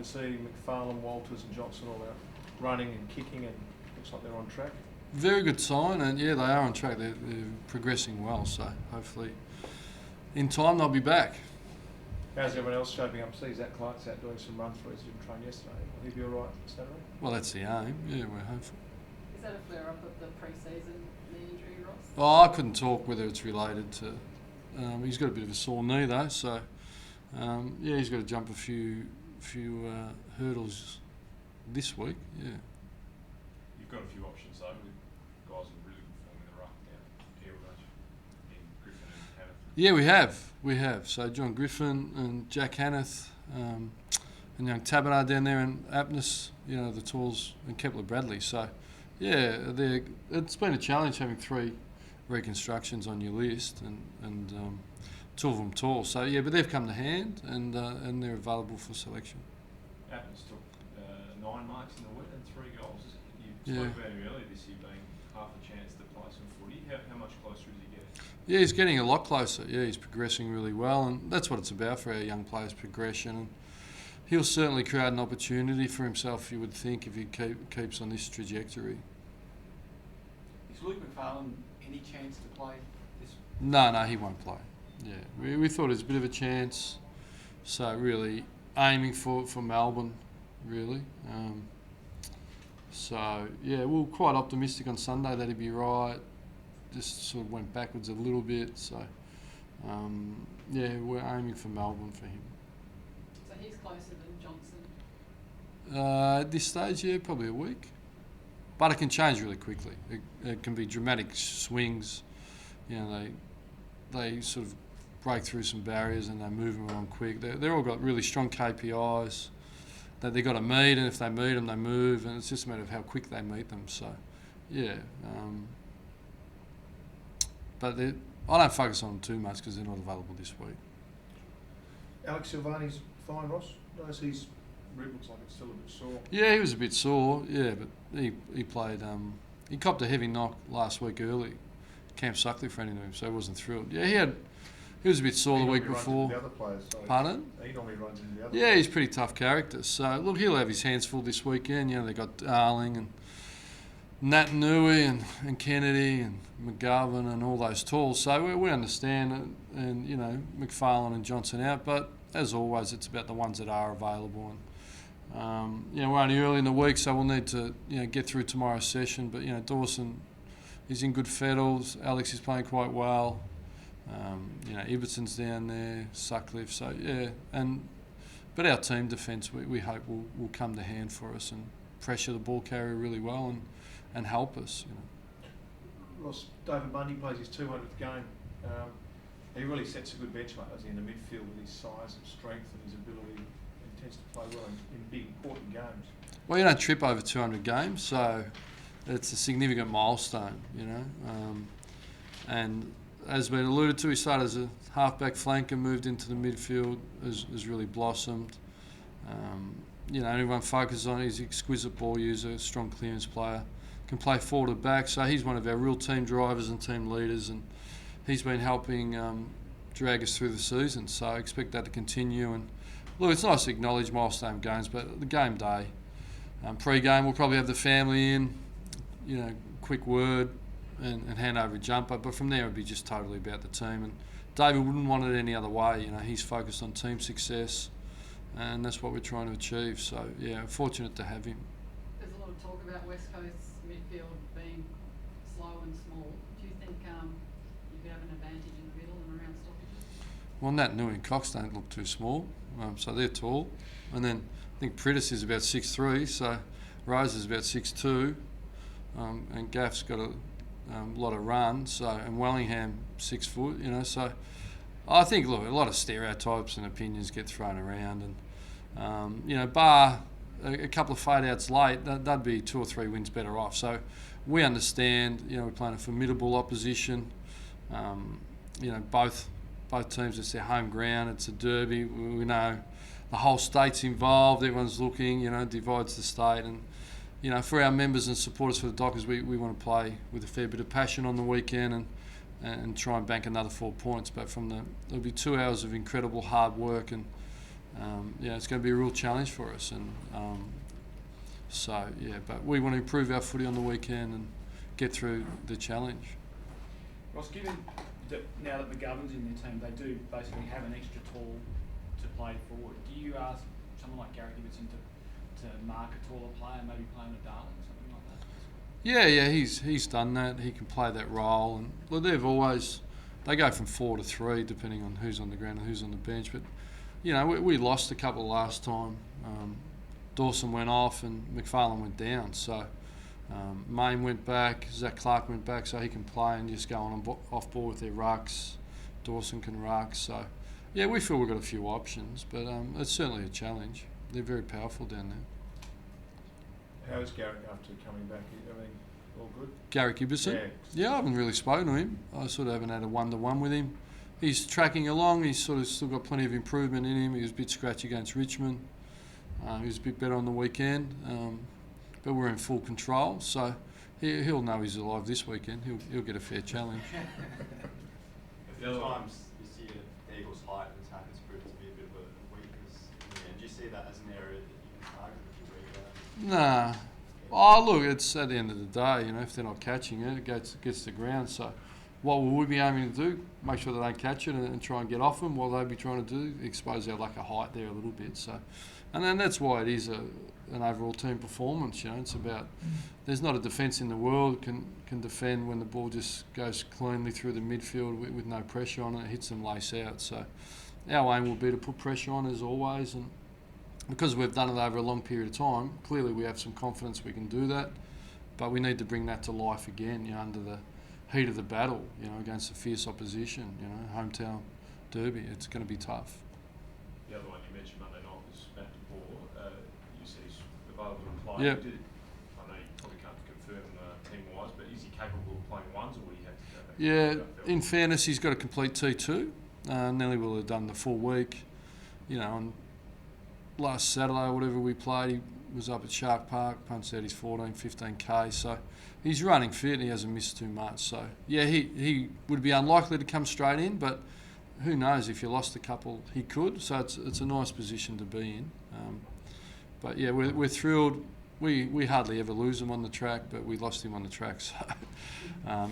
see McFarlane, Walters and Johnson all out running and kicking, and looks like they're on track. Very good sign, and yeah, they are on track. They're progressing well, so hopefully in time they'll be back. How's everyone else shaping up? See Zach Clark's out doing some run-throughs. Didn't train yesterday. Will he be all right Saturday? Well, that's the aim. Yeah, we're hopeful. Is that a flare-up of the pre-season knee injury, Ross? Oh, I couldn't talk whether it's related to. He's got a bit of a sore knee though, so yeah, he's got to jump a few hurdles this week. Yeah. You've got a few options though, with guys with really good form in the ruck now here, don't you? In Griffin and Hannah. Yeah, we have. So John Griffin and Jack Hanneth, and young Tabernar down there, and Apnis, the talls, and Kepler Bradley. So yeah, it's been a challenge having 3 reconstructions on your list, and 2 of them tall. So yeah, but they've come to hand, and they're available for selection. Athens took 9 marks in the wet and 3 goals. You spoke about him earlier this year being half a chance to play some footy. How much closer is he getting? Yeah, he's getting a lot closer. Yeah, he's progressing really well, and that's what it's about for our young players, progression. And he'll certainly create an opportunity for himself, you would think, if he keeps on this trajectory. Is Luke McFarlane any chance to play this? No, he won't play. Yeah, we thought it was a bit of a chance, so really aiming for Melbourne, really. So yeah, we were quite optimistic on Sunday that he'd be right. Just sort of went backwards a little bit, so yeah, we're aiming for Melbourne for him. So he's closer than Johnson? At this stage, yeah, probably a week. But it can change really quickly. It can be dramatic swings. They sort of break through some barriers and they move them on quick. They're all got really strong KPIs that they've got to meet, and if they meet them, they move, and it's just a matter of how quick they meet them. So, yeah. But I don't focus on them too much because they're not available this week. Alex Silvani's fine, Ross. Notice his rib looks like it's still a bit sore. Yeah, he was a bit sore. Yeah, but he played. He copped a heavy knock last week early. Camp Sutcliffe ran into him, so he wasn't thrilled. Yeah, he was a bit sore the week before. The other players, so Pardon? He normally runs into the other. Yeah, he's a pretty tough character. So look, he'll have his hands full this weekend. They got Darling and Nat Nui and Kennedy and McGovern and all those talls. So we understand, and McFarlane and Johnson out. But as always, it's about the ones that are available. And we're only early in the week, so we'll need to get through tomorrow's session. But Dawson is in good fettles. Alex is playing quite well. Ibbetson's down there, Sutcliffe. So yeah, but our team defence we hope will come to hand for us and pressure the ball carrier really well and help us. Ross, David Bundy plays his 200th game. He really sets a good benchmark, doesn't he, in the midfield with his size and strength and his ability. He tends to play well in big, important games. Well, you don't trip over 200 games, so it's a significant milestone, and as been alluded to, he started as a half-back flanker, moved into the midfield, has really blossomed. Everyone focuses on his exquisite ball user, strong clearance player, can play forward or back, so he's one of our real team drivers and team leaders, and he's been helping drag us through the season, so I expect that to continue. And look, it's nice to acknowledge milestone games, but the game day, pre-game, we'll probably have the family in, quick word, and hand over a jumper, but from there it'd be just totally about the team. And David wouldn't want it any other way. He's focused on team success, and that's what we're trying to achieve. So yeah, fortunate to have him. There's a lot of talk about West Coast's midfield being slow and small. Do you think you could have an advantage in the middle and around stoppages? Well, Nat Nui and Cox don't look too small, so they're tall. And then I think Pritis is about 6'3", so Rose is about 6'2", and Gaff's got a lot of run, and Wellingham 6 foot, so I think, look, a lot of stereotypes and opinions get thrown around, and bar a couple of fade outs late, they'd be 2 or 3 wins better off. So we understand, we're playing a formidable opposition. Both teams, it's their home ground, it's a derby. We know the whole state's involved, everyone's looking, divides the state, and for our members and supporters for the Dockers, we want to play with a fair bit of passion on the weekend and try and bank another 4 points. But there'll be 2 hours of incredible hard work it's going to be a real challenge for us. And but we want to improve our footy on the weekend and get through the challenge. Ross, given that now that McGovern's in their team, they do basically have an extra tall to play forward. Do you ask someone like Garrett Gibson to mark a taller player, maybe play on a Darling, something like that? Yeah, he's done that. He can play that role, and look, they go from 4 to 3 depending on who's on the ground and who's on the bench. But we lost a couple last time. Dawson went off and McFarlane went down. So Main went back, Zach Clark went back, so he can play and just go off ball with their rucks. Dawson can ruck. So yeah, we feel we've got a few options, but it's certainly a challenge. They're very powerful down there. How's Garrett after coming back? I mean, all good? Garrett Gibson? Yeah, I haven't really spoken to him. I sort of haven't had a one-to-one with him. He's tracking along. He's sort of still got plenty of improvement in him. He was a bit scratchy against Richmond. He was a bit better on the weekend, but we're in full control. So he'll know he's alive this weekend. He'll get a fair challenge. A few times this year, the Eagles' height and attack has proved to be a bit of a weakness in the end. Do you see that as an area that you can target if you read that? Nah. Oh, look, it's at the end of the day, if they're not catching it, it gets to the ground. So what will we be aiming to do? Make sure they don't catch it and try and get off them. What they'll be trying to do, expose our lack of height there a little bit. So, and then that's why it is an overall team performance. It's about there's not a defence in the world can defend when the ball just goes cleanly through the midfield with no pressure on it. It hits them lace out. So our aim will be to put pressure on as always, and because we've done it over a long period of time, clearly we have some confidence we can do that, but we need to bring that to life again, under the heat of the battle, against a fierce opposition, hometown derby. It's going to be tough. The other one you mentioned Monday night was Matt DeBoer. You said he's available to play. Yep. I know you probably can't confirm team-wise, but is he capable of playing ones, or will he have to go back? Yeah, in fairness, he's got a complete T2. Nelly will have done the full week. On last Saturday or whatever we played, he was up at Shark Park, punched out his 15K. So he's running fit and he hasn't missed too much. So yeah, he would be unlikely to come straight in, but who knows, if you lost a couple, he could. So it's a nice position to be in. But yeah, we're thrilled. We hardly ever lose him on the track, but we lost him on the track. So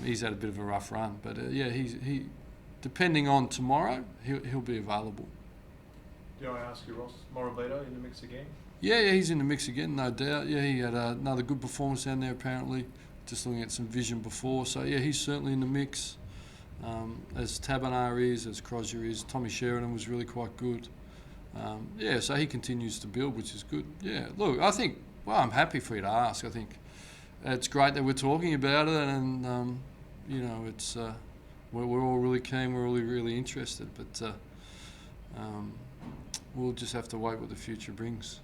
he's had a bit of a rough run. But he depending on tomorrow, he'll be available. Do I ask you, Ross, Morabito in the mix again? Yeah, he's in the mix again, no doubt. Yeah, he had another good performance down there apparently, just looking at some vision before. So yeah, he's certainly in the mix. As Taberner is, as Crozier is, Tommy Sheridan was really quite good. So he continues to build, which is good. Yeah, look, I think, I'm happy for you to ask. I think it's great that we're talking about it, and it's we're all really keen, we're all really interested, but we'll just have to wait what the future brings.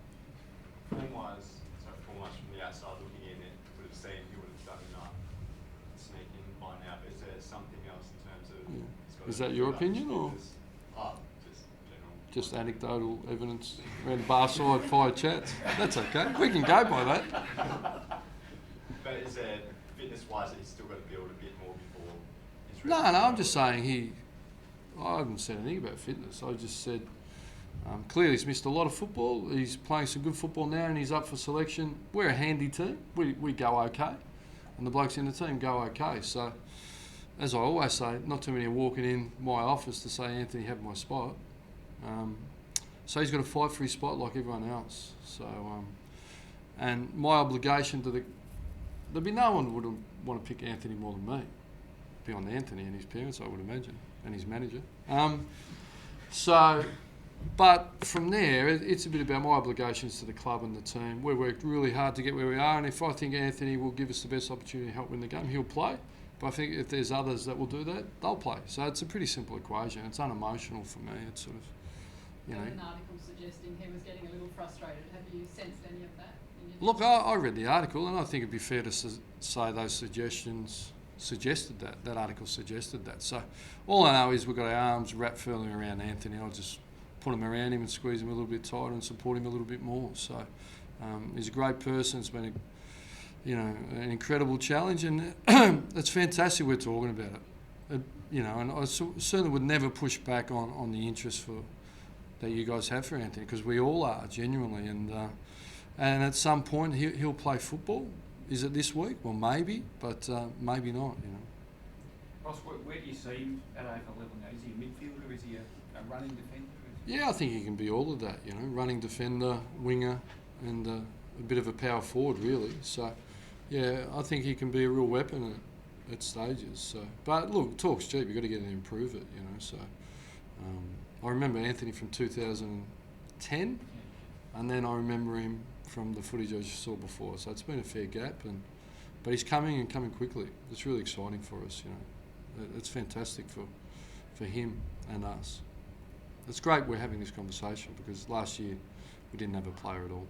Form-wise, from the outside looking in, it would have seen he would have done enough sneak in by now. But is there something else in terms of? Yeah. Is that your opinion or? Just general. Just anecdotal evidence around the bar side fire chats. That's okay. We can go by that. But is there fitness-wise that he's still got to build a bit more before? He's No, ready to I'm go? just saying I haven't said anything about fitness. I just said clearly he's missed a lot of football. He's playing some good football now and he's up for selection. We're a handy team. We go okay. And the blokes in the team go okay. So, as I always say, not too many are walking in my office to say, Anthony, have my spot. So he's got to fight for his spot like everyone else. So, and my obligation to there'd be no one who would want to pick Anthony more than me. Beyond Anthony and his parents, I would imagine, and his manager. But from there, it's a bit about my obligations to the club and the team. We worked really hard to get where we are, and if I think Anthony will give us the best opportunity to help win the game, he'll play. But I think if there's others that will do that, they'll play. So it's a pretty simple equation. It's unemotional for me. It's sort of, There was an article suggesting he was getting a little frustrated. Have you sensed any of that? Look, I read the article, and I think it'd be fair to say those suggestions suggested that article suggested that. So all I know is we've got our arms wrapped firmly around Anthony. I'll just put him around him and squeeze him a little bit tighter and support him a little bit more. So he's a great person. It's been an incredible challenge, and it's fantastic we're talking about it. And I certainly would never push back on the interest that you guys have for Anthony, because we all are genuinely, and at some point he'll play football. Is it this week? Well, maybe, but maybe not. You know. Ross, where do you see him at AFL level now? Is he a midfielder? Is he a running defender? Yeah, I think he can be all of that. You know, running defender, winger, and a bit of a power forward, really. So, yeah, I think he can be a real weapon at stages. So, but look, talk's cheap. You've got to get and improve it. You know, so I remember Anthony from 2010, and then I remember him from the footage I saw before. So it's been a fair gap, but he's coming and coming quickly. It's really exciting for us. You know, it's fantastic for him and us. It's great we're having this conversation because last year we didn't have a player at all.